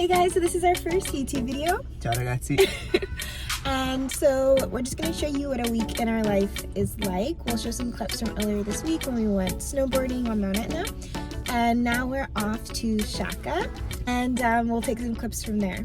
Hey guys, so this is our first YouTube video. Ciao ragazzi. And so we're just going to show you what a week in our life is like. We'll show some clips from earlier this week when we went snowboarding on Mount Etna. And now we're off to Sciacca, and we'll take some clips from there.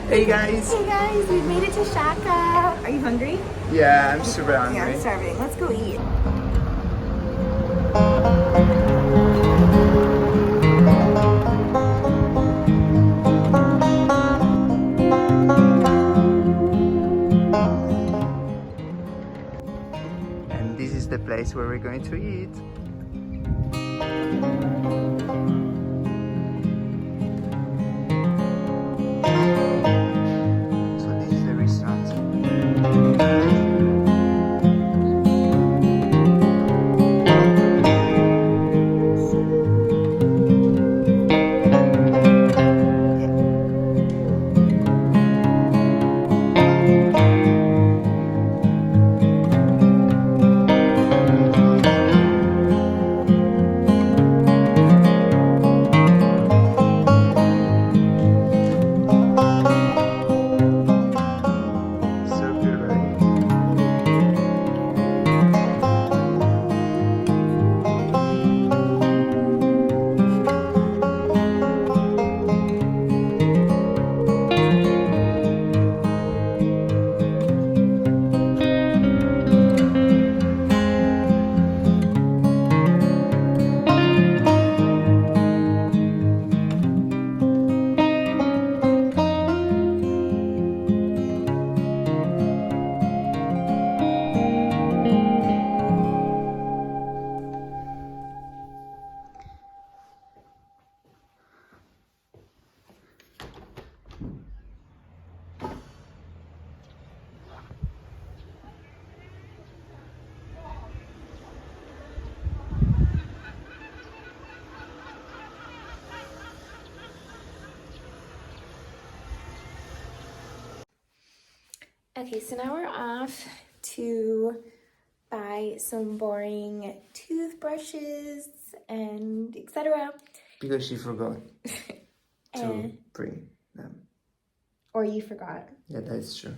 Hey guys. Hey guys, we've made it to Sciacca. Are you hungry? Yeah, I'm super hungry. Yeah, I'm starving. Let's go eat. And this is the place where we're going to eat. So this is the restaurant. So good, right? Okay, so now we're off to buy some boring toothbrushes and etc. Because she forgot to And, bring them. or you forgot. Yeah, that's true.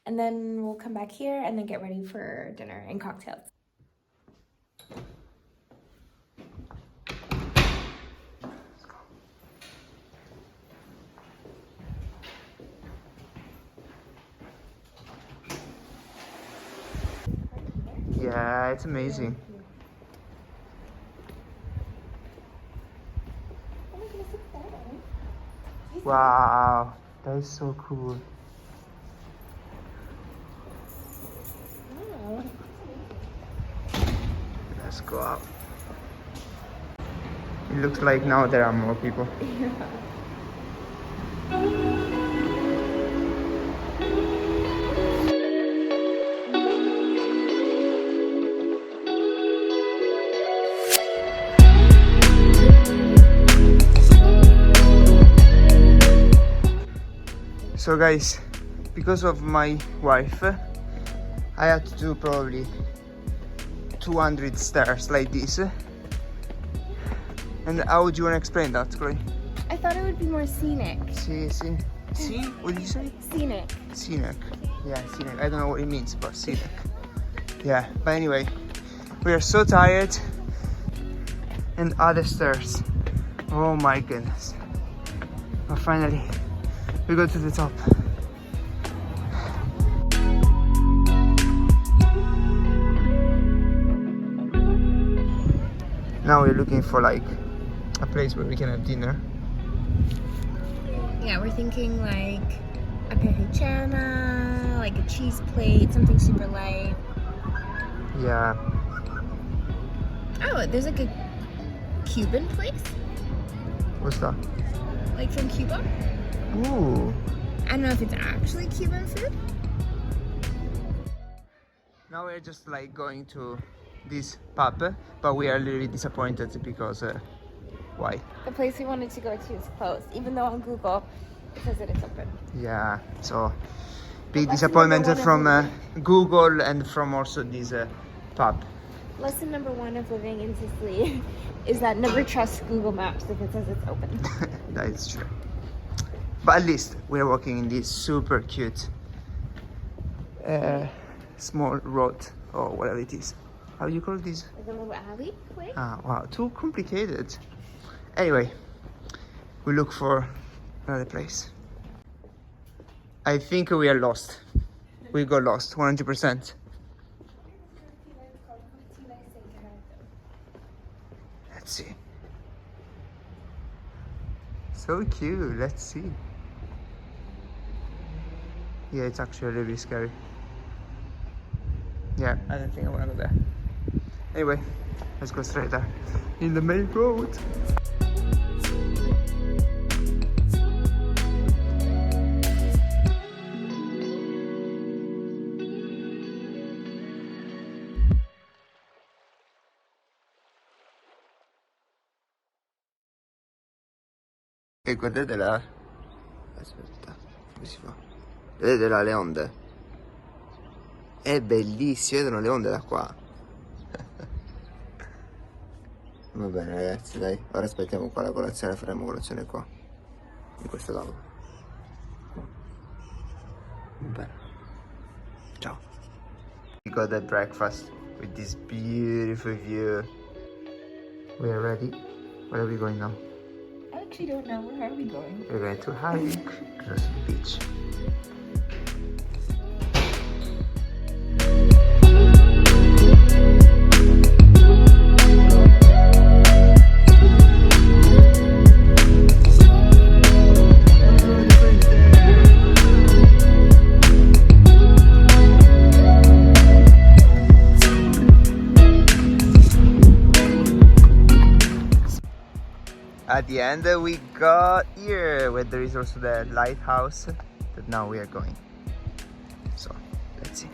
And then we'll come back here and then get ready for dinner and cocktails. Yeah, it's amazing. Wow, that is so cool. Let's go up. It looks like now there are more people. Yeah. So guys, because of my wife, I had to do probably 200 stairs like this. And how would you want to explain that, Chloe? I thought it would be more scenic. See? What did you say? Scenic. Scenic. Yeah, scenic. I don't know what it means, but scenic. Yeah, but anyway, we are so tired. And other stairs. Oh my goodness. But finally, we go to the top. Now we're looking for like a place where we can have dinner. Yeah, we're thinking like a parmigiana, like a cheese plate, something super light. Yeah. Oh, there's like a Cuban place, What's that? like from Cuba. Ooh. I don't know if it's actually Cuban food. Now we're just like going to this pub, but we are really disappointed because why? The place we wanted to go to is closed, even though on Google it says that it's open. Yeah, so big Lesson disappointment number one from of Google and from also this pub. Lesson number one of living in Sicily is that never trust Google Maps if it says it's open. That is true. But at least we're walking in this super cute small road or whatever it is. How do you call this? Like a little alleyway? Ah, wow, too complicated. Anyway, we look for another place. I think we are lost. We got lost, 100%. Let's see. So cute, let's see. Yeah, it's actually a little bit scary. Yeah, I don't think I want to go there. Anyway, let's go straight there. In the main road. E guardate là. Aspetta, come si fa? Vedete là le onde? È bellissimo, vedono le onde da qua. Va bene ragazzi, dai, ora aspettiamo qua la colazione, faremo colazione qua, in questo tavolo. Va bene. Ciao. We got the breakfast with this beautiful view. We are ready. Where are we going now? I actually don't know. Where are we going? We're going to hike close to the beach. At the end we got here where there is also the lighthouse that now we are going. So let's see.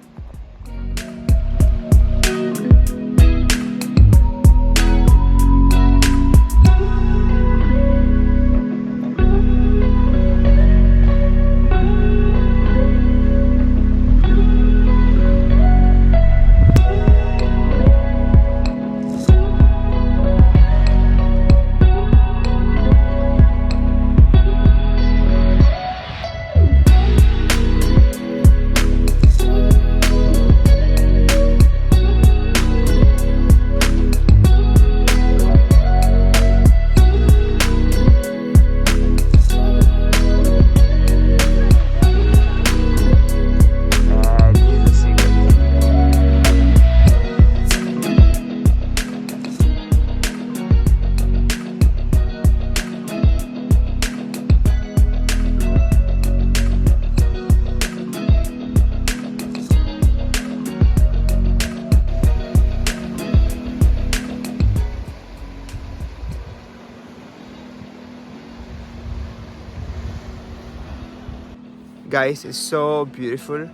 Guys, it's so beautiful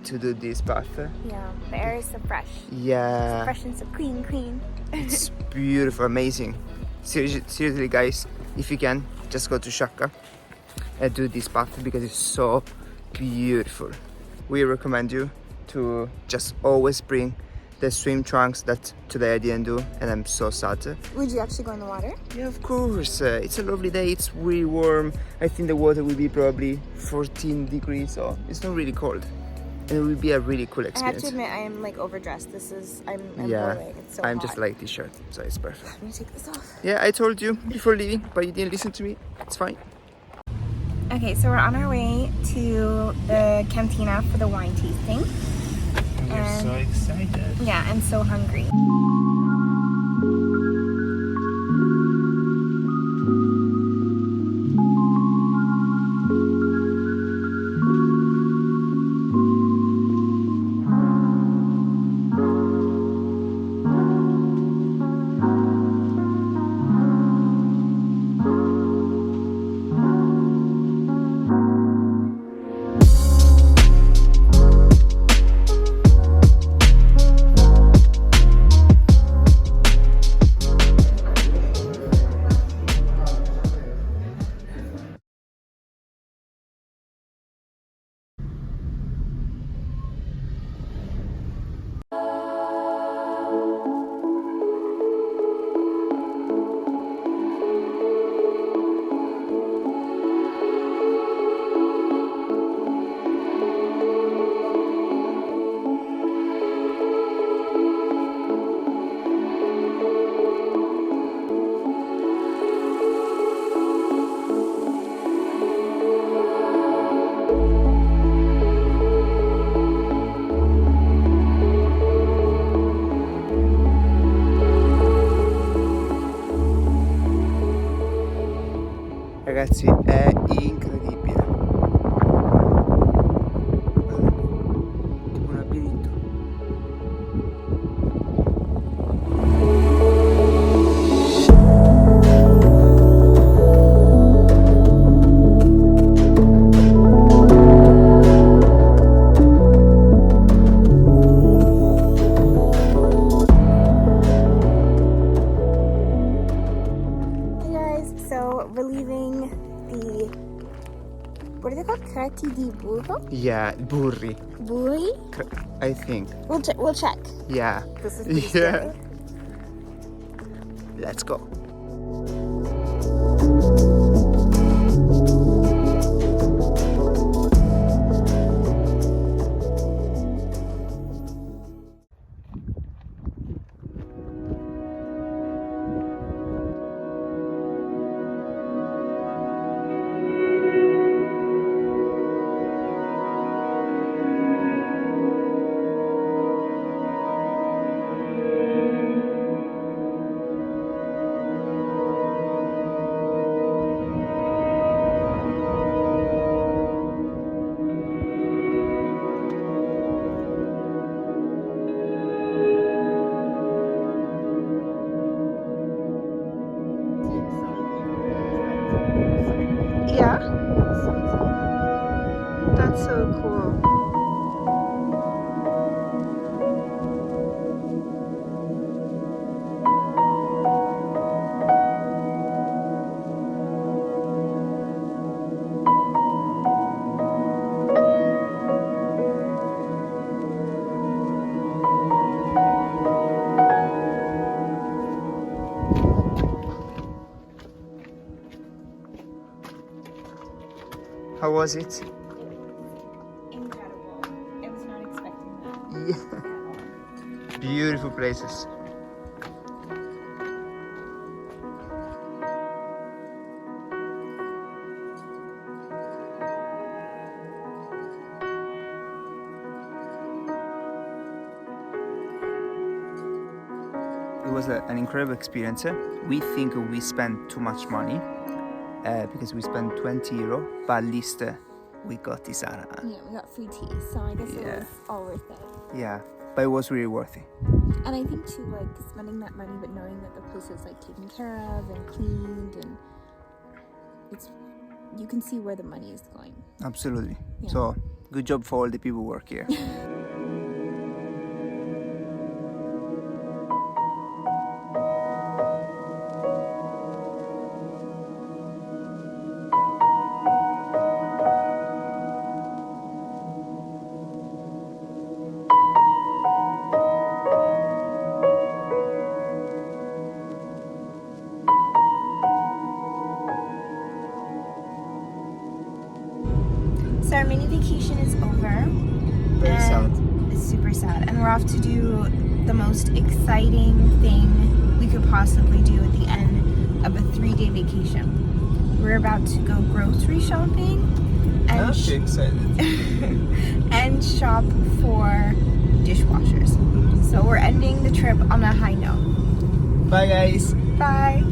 to do this path. Yeah, the air is so fresh. Yeah. So fresh and so clean. It's beautiful, amazing. Seriously guys, if you can, just go to Sciacca. do this path because it's so beautiful. We recommend you to just always bring the swim trunks that today I didn't do, and I'm so sad. Would you actually go in the water? Yeah, of course. It's a lovely day. It's really warm. I think the water will be probably 14 degrees, so it's not really cold. And it will be a really cool I have experience. to admit, I am like overdressed. I'm Yeah, boiling. It's so I'm hot. just like t-shirt, so it's perfect. I'm gonna take this off. Yeah, I told you before leaving, but you didn't listen to me. It's fine. Okay, so we're on our way to the cantina for the wine tasting. We're so excited. Yeah, and so hungry. Ragazzi, è incredibile. Tipo un labirinto. Hey guys, so we're leaving the, what are they called? Cretto di Burri? Yeah, Burri. Burri? I think. We'll check. Yeah. This is pretty Yeah. scary. Let's go. Yeah? That's so cool. How was it? Incredible. I was not expecting that. Yeah. Beautiful places. It was an incredible experience. We think we spent too much money because we spent 20 euro, but at least we got Tisana. Yeah, we got free tea, so I guess it Yeah. was all worth it. Yeah, but it was really worth it. And I think too, like spending that money, but knowing that the place is like taken care of and cleaned, and it's, you can see where the money is going. Absolutely. Yeah. So, good job for all the people who work here. mini vacation is over. Very sad. It's super sad. And we're off to do the most exciting thing we could possibly do at the end of a 3-day vacation. We're about to go grocery shopping and I'm actually excited. and shop for dishwashers. So we're ending the trip on a high note. Bye guys. Bye.